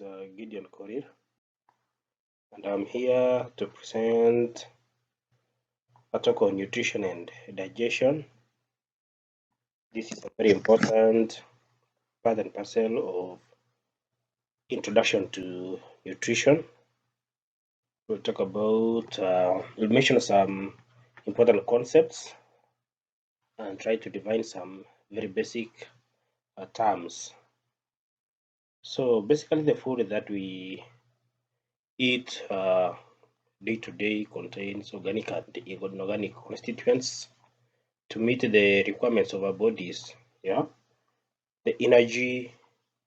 is Gideon Korir, and I'm here to present a talk on nutrition and digestion. This is a very important part and parcel of introduction to nutrition. We'll talk about, we'll mention some important concepts and try to define some very basic terms. So basically, the food that we eat day to day contains organic and inorganic constituents to meet the requirements of our bodies. Yeah, the energy,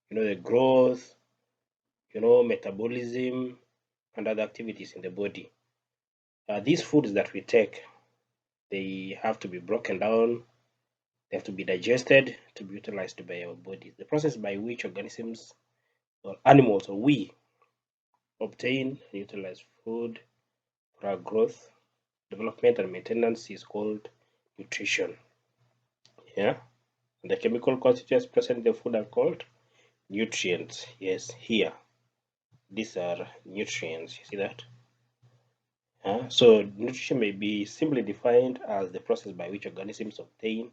the growth, metabolism, and other activities in the body. These foods that we take, they have to be broken down. They have to be digested to be utilized by our bodies. The process by which organisms or animals or we obtain and utilize food for our growth, development, and maintenance is called nutrition. Yeah, and the chemical constituents present in the food are called nutrients. Yes, here these are nutrients. You see that? So nutrition may be simply defined as the process by which organisms obtain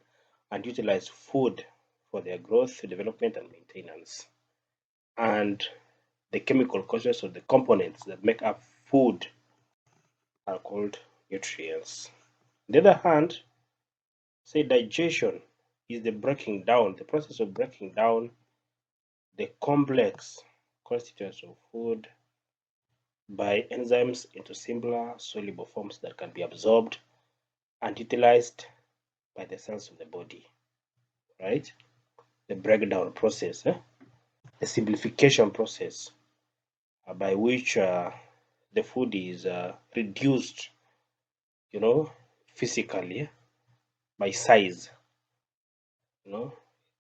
and utilize food for their growth, development, and maintenance. And the chemical constituents of the components that make up food are called nutrients. On the other hand, say digestion is the breaking down, the process of breaking down the complex constituents of food by enzymes into simpler soluble forms that can be absorbed and utilized by the cells of the body, right? The breakdown process, the simplification process by which the food is reduced, physically by size,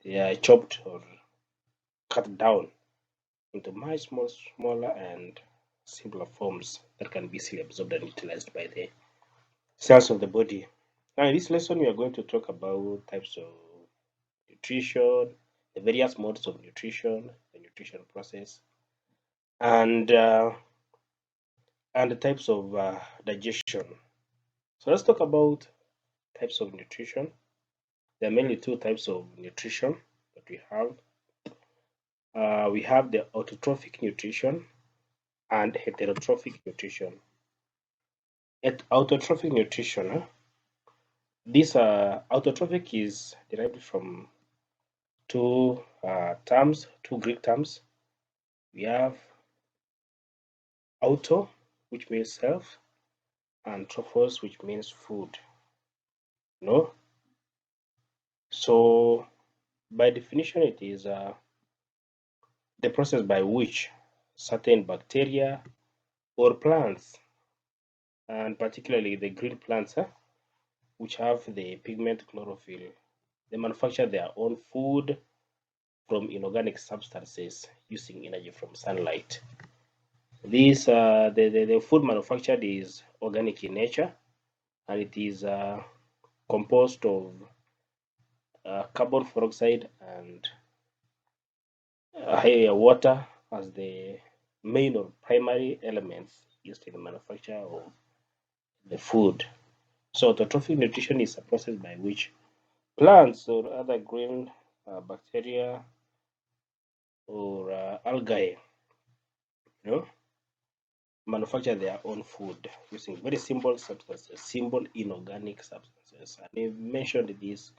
they are chopped or cut down into much more smaller and simpler forms that can be easily absorbed and utilized by the cells of the body. Now, in this lesson, we are going to talk about types of nutrition, the various modes of nutrition, the nutrition process, and the types of digestion. So let's talk about types of nutrition. There are mainly two types of nutrition that we have. We have the autotrophic nutrition and heterotrophic nutrition. Autotrophic nutrition, this autotrophic is derived from two terms, two Greek terms. We have auto, which means self, and trophos, which means food. No, so by definition, it is the process by which certain bacteria or plants, and particularly the green plants, which have the pigment chlorophyll, they manufacture their own food from inorganic substances using energy from sunlight. This the food manufactured is organic in nature, and it is composed of carbon dioxide and water as the main or primary elements used in the manufacture of the food. So autotrophic nutrition is a process by which plants or other green bacteria or algae, you know, manufacture their own food using very simple substances, simple inorganic substances. And they mentioned these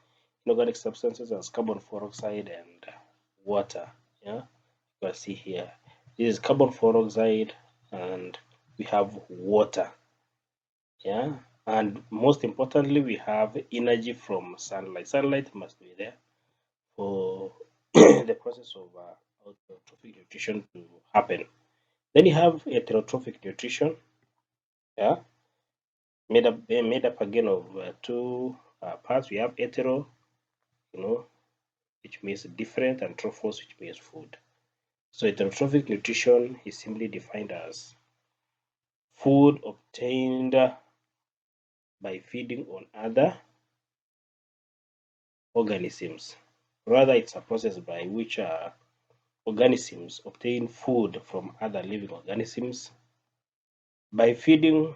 inorganic substances as carbon dioxide and water. Yeah, you can see here. This is carbon dioxide and we have water. Yeah, and most importantly, we have energy from sunlight. Sunlight must be there for the process of autotrophic nutrition to happen. Then you have heterotrophic nutrition, yeah, made up again of two parts. We have hetero, which means different, and trophos, which means food. So heterotrophic nutrition is simply defined as food obtained by feeding on other organisms. Rather, it's a process by which organisms obtain food from other living organisms by feeding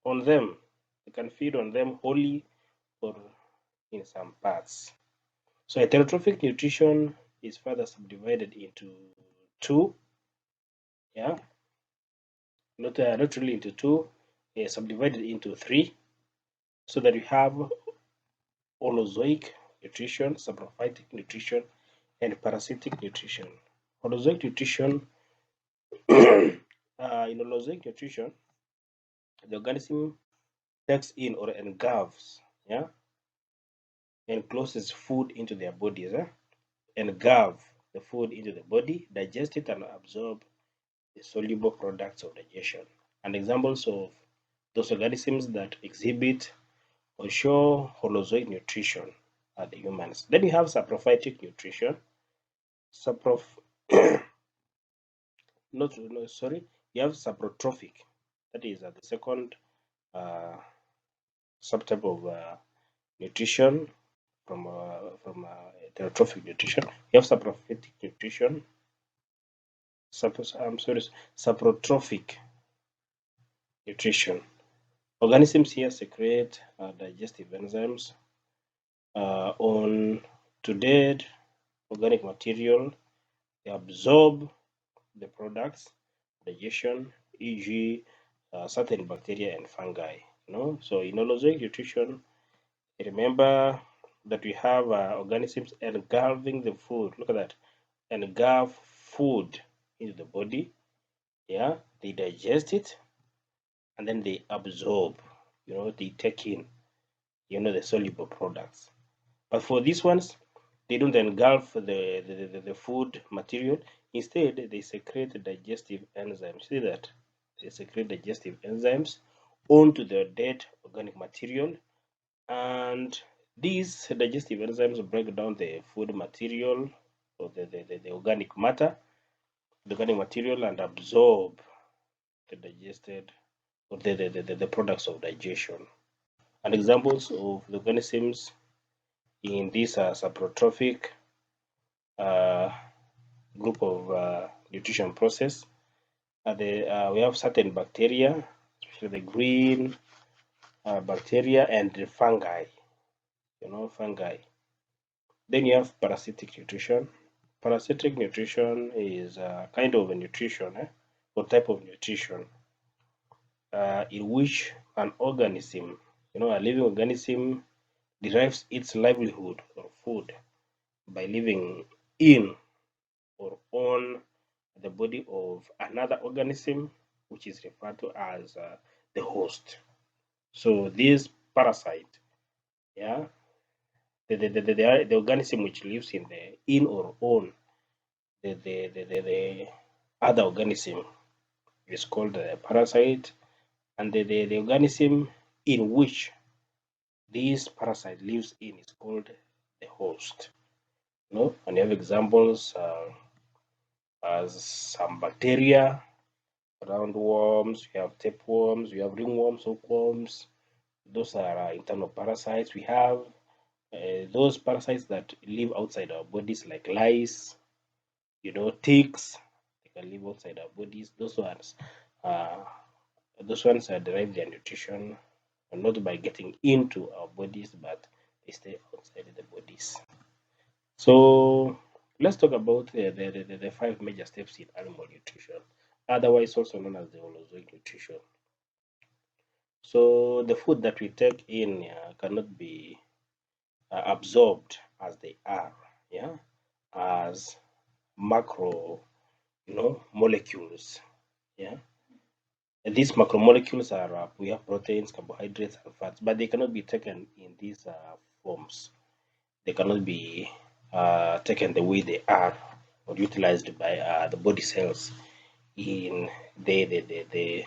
on them. They can feed on them wholly or in some parts. So heterotrophic nutrition is further subdivided into two, yeah, not really into two, subdivided into three, so that you have holozoic nutrition, saprophytic nutrition, and parasitic nutrition. Holozoic nutrition, in holozoic nutrition, the organism takes in or engulfs, yeah, encloses food into their bodies, engulf the food into the body, digest it, and absorb the soluble products of digestion. And examples of those organisms that exhibit or show holozoic nutrition are the humans. Then you have saprophytic nutrition. Saprof not no, sorry, you have saprotrophic. That is the second uh, subtype of nutrition from heterotrophic nutrition. You have saprophytic nutrition. I'm sorry, saprotrophic nutrition. Organisms here secrete digestive enzymes on to dead organic material. They absorb the products, digestion, e.g., certain bacteria and fungi. So in holozoic nutrition, remember that we have organisms engulfing the food. Look at that, engulf food into the body. Yeah, they digest it and then they absorb. They take in. The soluble products. But for these ones, they don't engulf the food material. Instead, they secrete digestive enzymes. See that? They secrete digestive enzymes onto the dead organic material. And these digestive enzymes break down the food material or the organic matter, the organic material, and absorb the digested or the products of digestion. And examples of the organisms in this saprotrophic uh, group of nutrition process. We have certain bacteria, especially the green bacteria and the fungi. Fungi. Then you have parasitic nutrition. Parasitic nutrition is a kind of a nutrition, or type of nutrition, in which an organism, a living organism, derives its livelihood or food by living in or on the body of another organism, which is referred to as the host. So this parasite, yeah, the organism which lives in or on the other organism is called the parasite, and the organism in which this parasite lives in is called the host. And you have examples as some bacteria, roundworms, we have tapeworms, we have ringworms, hookworms. Those are internal parasites. We have those parasites that live outside our bodies, like lice, ticks. They can live outside our bodies. Uh, those ones derive their nutrition not by getting into our bodies, but they stay outside the bodies. So let's talk about the five major steps in animal nutrition, otherwise also known as the holozoic nutrition. So the food that we take in cannot be absorbed as they are, yeah, as macro, molecules, yeah. And these macromolecules are we have proteins, carbohydrates, and fats, but they cannot be taken in these forms. They cannot be taken the way they are or utilized by the body cells in the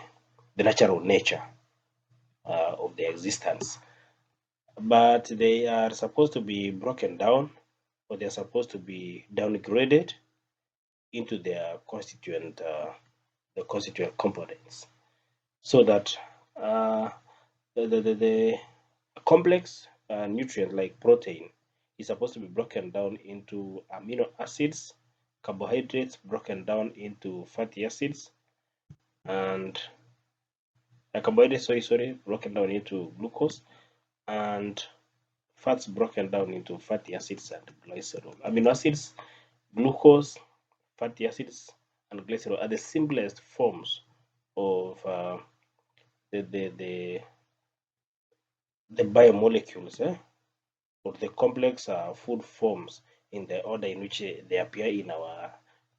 natural nature of their existence. But they are supposed to be broken down, or they're supposed to be downgraded into their the constituent components, so that uh, the complex nutrient like protein is supposed to be broken down into amino acids carbohydrates broken down into fatty acids, and carbohydrates, broken down into glucose, and fats broken down into fatty acids and glycerol. Amino acids, glucose, fatty acids, and glycerol are the simplest forms of the, the, the, the biomolecules, or the complex food forms in the order in which they appear in our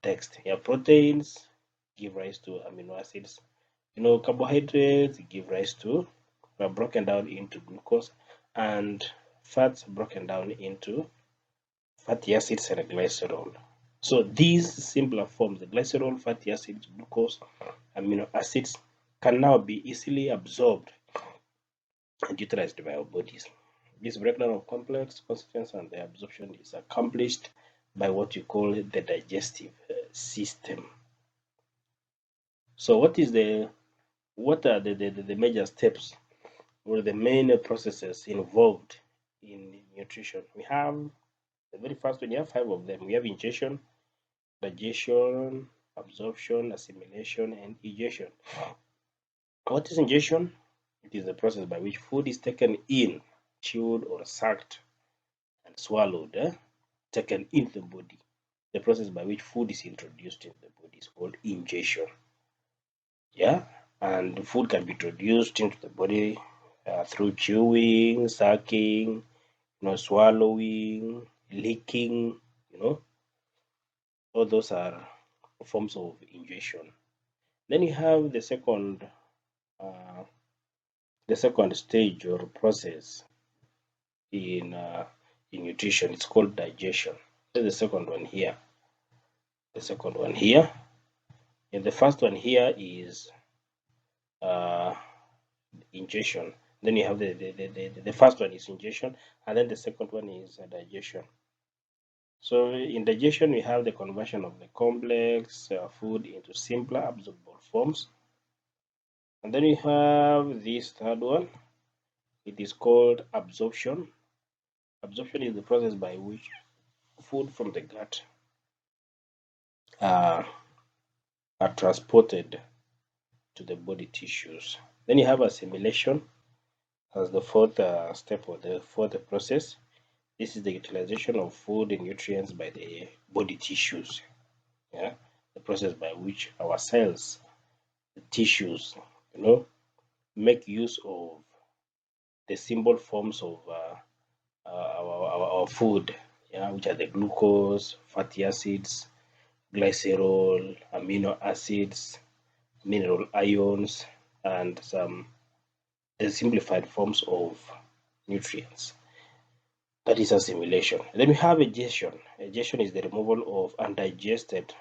text. Yeah, proteins give rise to amino acids. Carbohydrates give rise to, broken down into glucose, and fats broken down into fatty acids and glycerol. So these simpler forms, the glycerol, fatty acids, glucose, amino acids, can now be easily absorbed and utilized by our bodies. This breakdown of complex constituents and their absorption is accomplished by what you call the digestive system. So what are the major steps or the main processes involved in nutrition? We have the very first one, you have 5 of them. We have ingestion, digestion, absorption, assimilation, and egestion. What is ingestion? It is the process by which food is taken in, chewed or sucked and swallowed, taken into the body. The process by which food is introduced in the body is called ingestion. Yeah, and food can be introduced into the body through chewing, sucking, swallowing, licking. All those are forms of ingestion. Then you have uh, the second stage or process in uh, in nutrition. It's called digestion. There's the second one here. The second one here, and the first one here is uh, ingestion. Then you have the first one is ingestion, and then the second one is digestion. So in digestion, we have the conversion of the complex food into simpler absorbable forms. And then we have this third one. It is called absorption. Absorption is the process by which food from the gut uh, are transported to the body tissues. Then you have assimilation as the fourth step or the fourth process. This is the utilization of food and nutrients by the body tissues. Yeah, the process by which our cells, the tissues, make use of the symbol forms of our food, yeah, which are the glucose, fatty acids, glycerol, amino acids, mineral ions, and some the simplified forms of nutrients. That is assimilation. Then we have egestion. Egestion is the removal of undigested,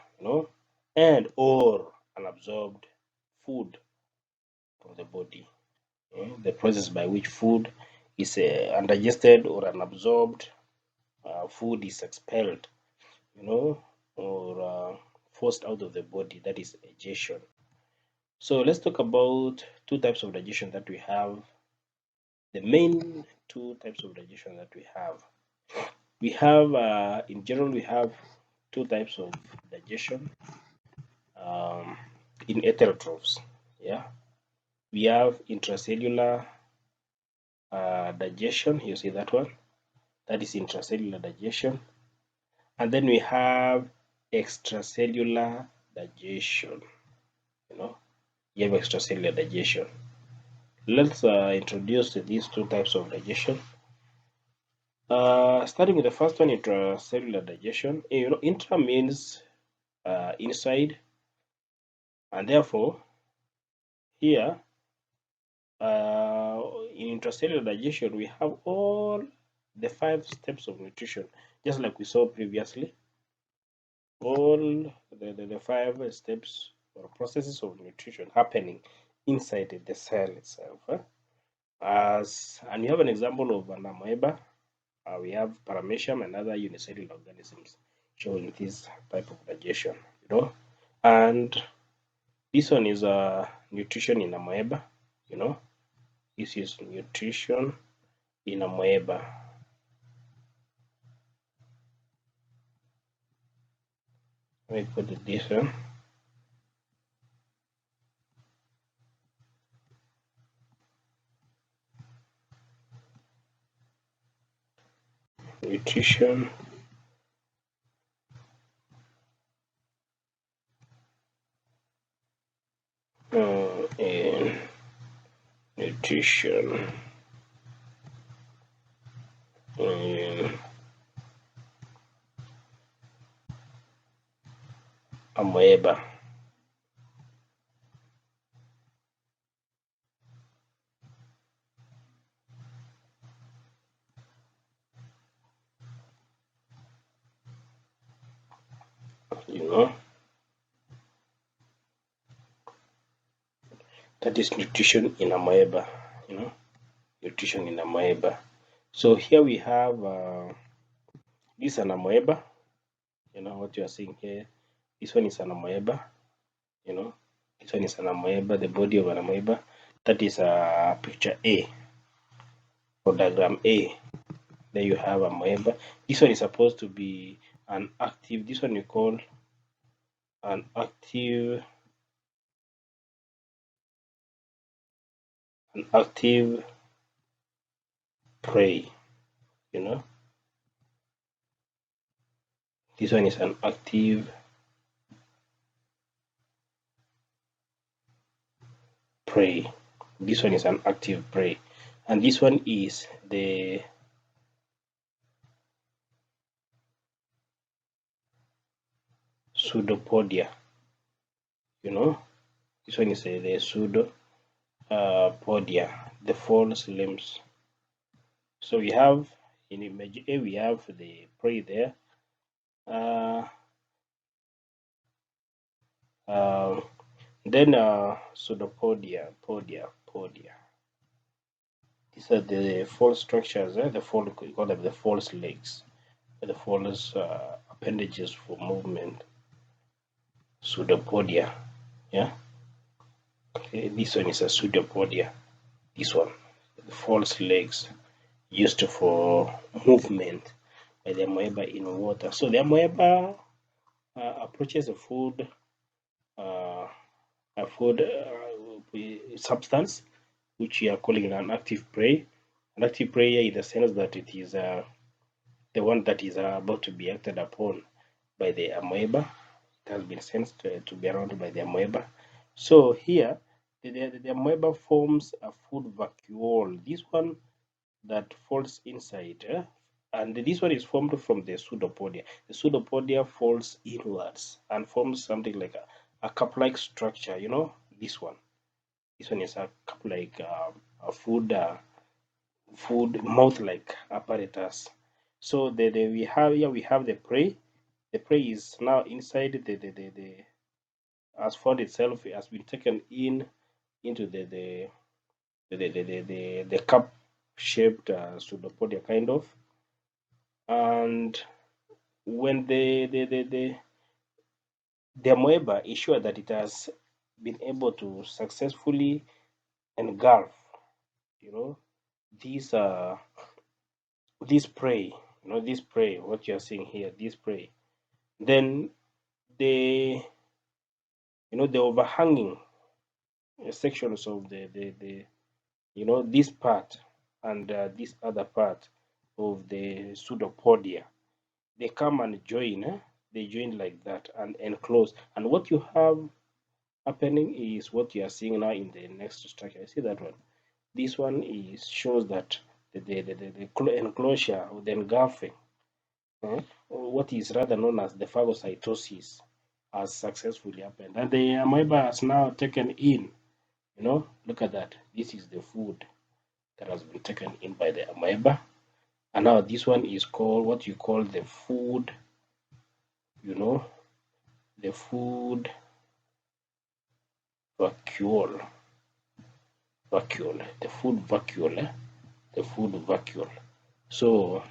and or unabsorbed food from the body. The process by which food is undigested or unabsorbed food is expelled, or forced out of the body. That is egestion. So let's talk about two types of digestion that we have. The main two types of digestion that we have. We have, in general, we have two types of digestion um, in heterotrophs. Yeah, we have intracellular digestion. You see that one? That is intracellular digestion. And then we have extracellular digestion. You have extracellular digestion. Let's introduce these two types of digestion. Starting with the first one, intracellular digestion. Intra means inside, and therefore here in intracellular digestion we have all the 5 steps of nutrition, just like we saw previously. All the 5 steps or processes of nutrition happening inside the cell itself. And you have an example of an amoeba. We have paramecium and other unicellular organisms showing this type of digestion. And this one is nutrition in amoeba. This is nutrition in amoeba. me put this one. Nutrition. And nutrition. And amoeba. You know, that is nutrition in amoeba. You know, nutrition in amoeba. So here we have this an amoeba. You know what you are seeing here. This one is an amoeba. You know, this one is an amoeba. The body of an amoeba. That is picture A or diagram A. There you have amoeba. This one is supposed to be an active. This one you call an active prey. You know, this one is an active prey. This one is an active prey, and this one is the pseudopodia. You know, this one is the pseudopodia, the false limbs. So we have in image A, we have the prey there. Then pseudopodia, podia. These are the false structures, the false, we call them the false legs, the false appendages for movement. Pseudopodia, yeah. Okay, this one is a pseudopodia. This one, the false legs used for movement by the amoeba in water. So the amoeba approaches a food substance which we are calling an active prey. An active prey in the sense that it is the one that is about to be acted upon by the amoeba. It has been sensed to be around by the amoeba. So here, the amoeba forms a food vacuole. This one that falls inside, and this one is formed from the pseudopodia. The pseudopodia falls inwards and forms something like a cup-like structure. You know, this one. This one is a cup-like a food mouth-like apparatus. So we have here we have the prey. The prey is now inside the has found itself has been taken into the cup shaped pseudopodia kind of, and when the amoeba is sure that it has been able to successfully engulf, you know, these this prey, this prey, what you're seeing here, this prey, then the the overhanging sections of the this part and this other part of the pseudopodia, they come and join, they join like that and enclose. And what you have happening is what you are seeing now in the next structure. I see that one. This one is shows that the enclosure or the engulfing, what is rather known as the phagocytosis, has successfully happened, and the amoeba has now taken in. Look at that. This is the food that has been taken in by the amoeba, and now this one is called what you call the food. The food vacuole, the food vacuole, the food vacuole. So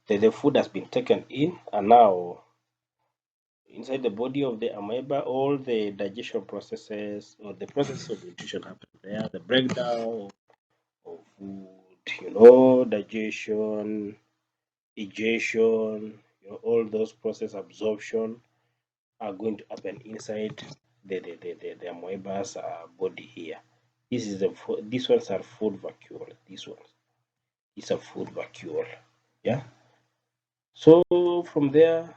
the food has been taken in, and now inside the body of the amoeba, all the digestion processes or the process of nutrition happen there. The breakdown of food, digestion, digestion, all those process absorption are going to happen inside the amoeba's body here. These ones are food vacuole. These ones, these are food vacuole. Yeah. So from there,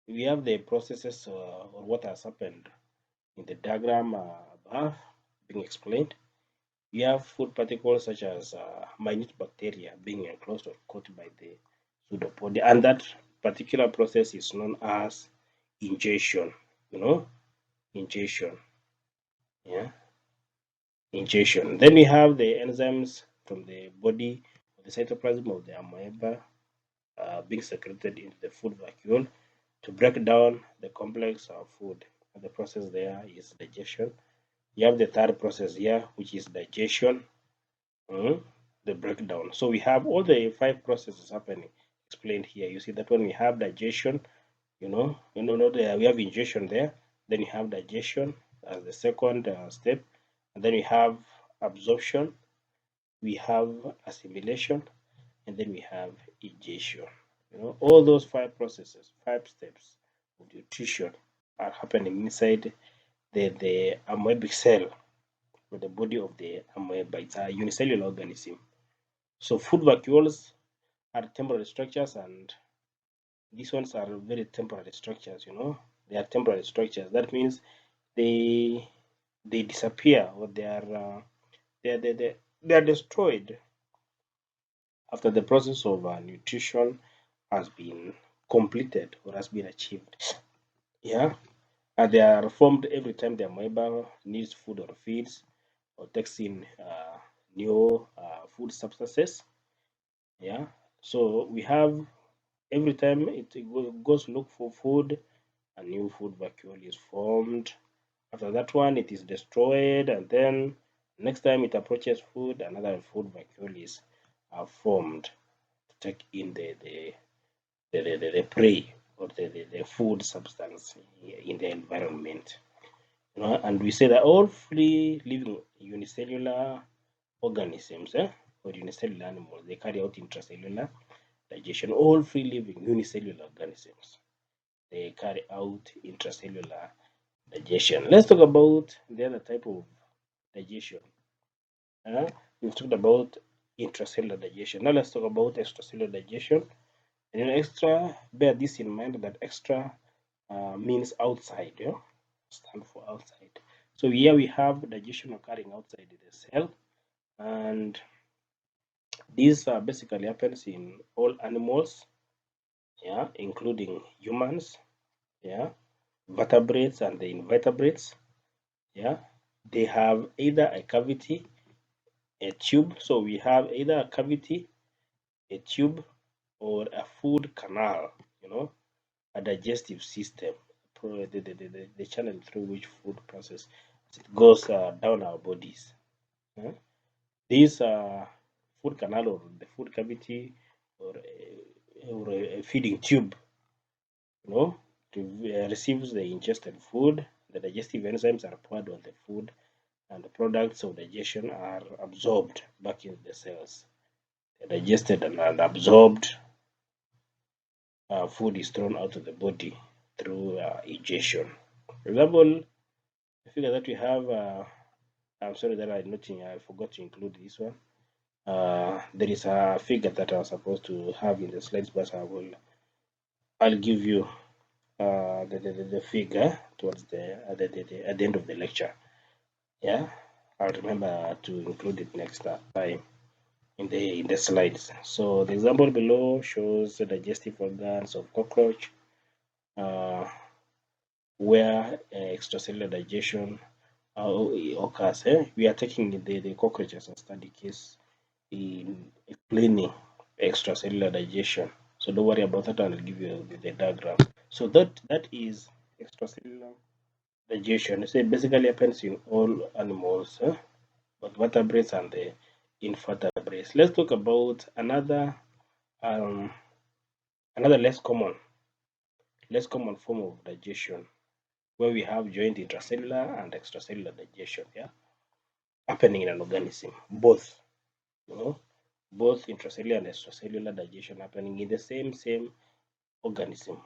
we have the processes or what has happened in the diagram above being explained. We have food particles such as minute bacteria being enclosed or coated by the pseudopodia, and that particular process is known as ingestion. You know, ingestion. Yeah, ingestion. Then we have the enzymes from the body, the cytoplasm of the amoeba being secreted into the food vacuole to break down the complex of food. And the process there is digestion. You have the third process here, which is digestion, the breakdown. So we have all the 5 processes happening explained here. You see that when we have digestion, we have ingestion there, then we have digestion as the second step, and then we have absorption, we have assimilation, and then we have ingestion. All those 5 processes, 5 steps of nutrition are happening inside the amoebic cell or the body of the amoeba. It's a unicellular organism. So food vacuoles are temporary structures, and these ones are very temporary structures. They are temporary structures. That means they disappear, or they are destroyed after the process of nutrition has been completed or has been achieved. Yeah, and they are formed every time the amoeba needs food or feeds or takes in new food substances. Yeah, so we have every time it goes look for food, a new food vacuole is formed. After that one, it is destroyed, and then next time it approaches food, another food vacuole is formed to take in the prey or the food substance in the environment. And we say that all free living unicellular organisms or unicellular animals, they carry out intracellular digestion. All free living unicellular organisms, they carry out intracellular digestion. Let's talk about the other type of digestion. We've talked about intracellular digestion. Now let's talk about extracellular digestion. And extra, bear this in mind that extra means outside. Stand for outside. So here we have digestion occurring outside the cell, and this basically happens in all animals, yeah, including humans, yeah, vertebrates and the invertebrates, yeah. They have either a cavity, a tube. So we have either a cavity, a tube, or a food canal, a digestive system, the channel through which food process it goes down our bodies. This food canal or the food cavity or a feeding tube, receives the ingested food. The digestive enzymes are poured on the food, and the products of digestion are absorbed back into the cells. They're digested and absorbed. Food is thrown out of the body through ingestion. For example, the figure that we have, I'm sorry that I forgot to include this one. There is a figure that I was supposed to have in the slides, but I'll give you the figure towards at the end of the lecture. Yeah, I'll remember to include it next time in the slides. So the example below shows the digestive organs of cockroach, where extracellular digestion occurs. We are taking the cockroach as a study case in explaining extracellular digestion. So don't worry about that, I'll give you the diagram. So that is extracellular digestion. So it basically happens in all animals, both vertebrates and the invertebrates. Let's talk about another less common form of digestion, where we have joint intracellular and extracellular digestion, yeah, happening in an organism. Both, both intracellular and extracellular digestion happening in the same organism,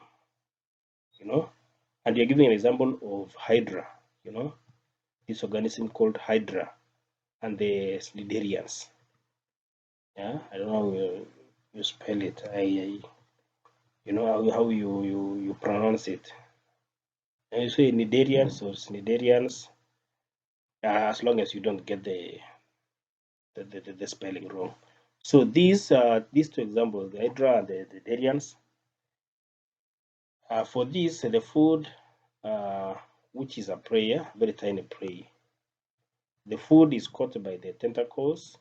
and you're giving an example of Hydra, this organism called Hydra and the Sliderians. Yeah, I don't know how you spell it. How you pronounce it. And you say Nidarians or Sniderians, as long as you don't get the spelling wrong. So these two examples, the Hydra and the Darians, for this, the food, which is a prey, very tiny prey. The food is caught by the tentacles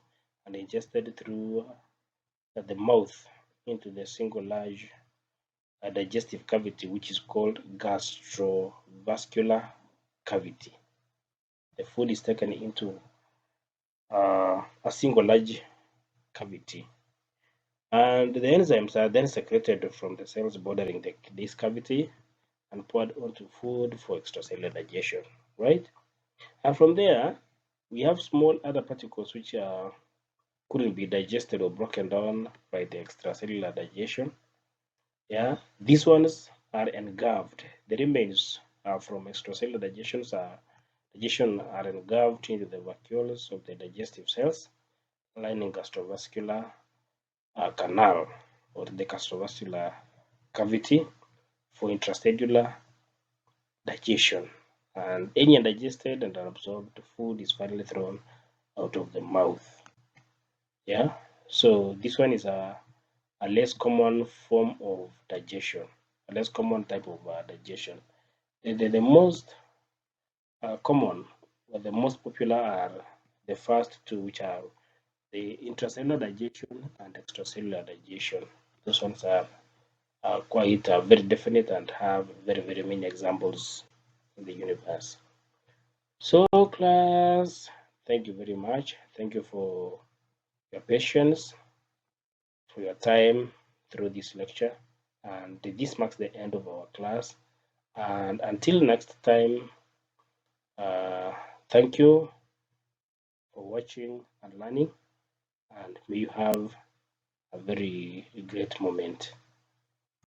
and ingested through the mouth into the single large digestive cavity, which is called gastrovascular cavity. The food is taken into a single large cavity, and the enzymes are then secreted from the cells bordering this cavity and poured onto food for extracellular digestion, right? And from there, we have small other particles which couldn't be digested or broken down by the extracellular digestion. Yeah, these ones are engulfed. The remains from extracellular digestion are engulfed into the vacuoles of the digestive cells lining gastrovascular canal or the gastrovascular cavity for intracellular digestion. And any undigested and unabsorbed food is finally thrown out of the mouth. Yeah, so this one is a less common form of digestion, a less common type of digestion. The most common or the most popular are the first two, which are the intracellular digestion and extracellular digestion. Those ones are quite very definite and have very, very many examples in the universe. So, class, thank you very much. Thank you for your patience, for your time through this lecture. And this marks the end of our class. And until next time, uh, thank you for watching and learning. And may you have a very great moment.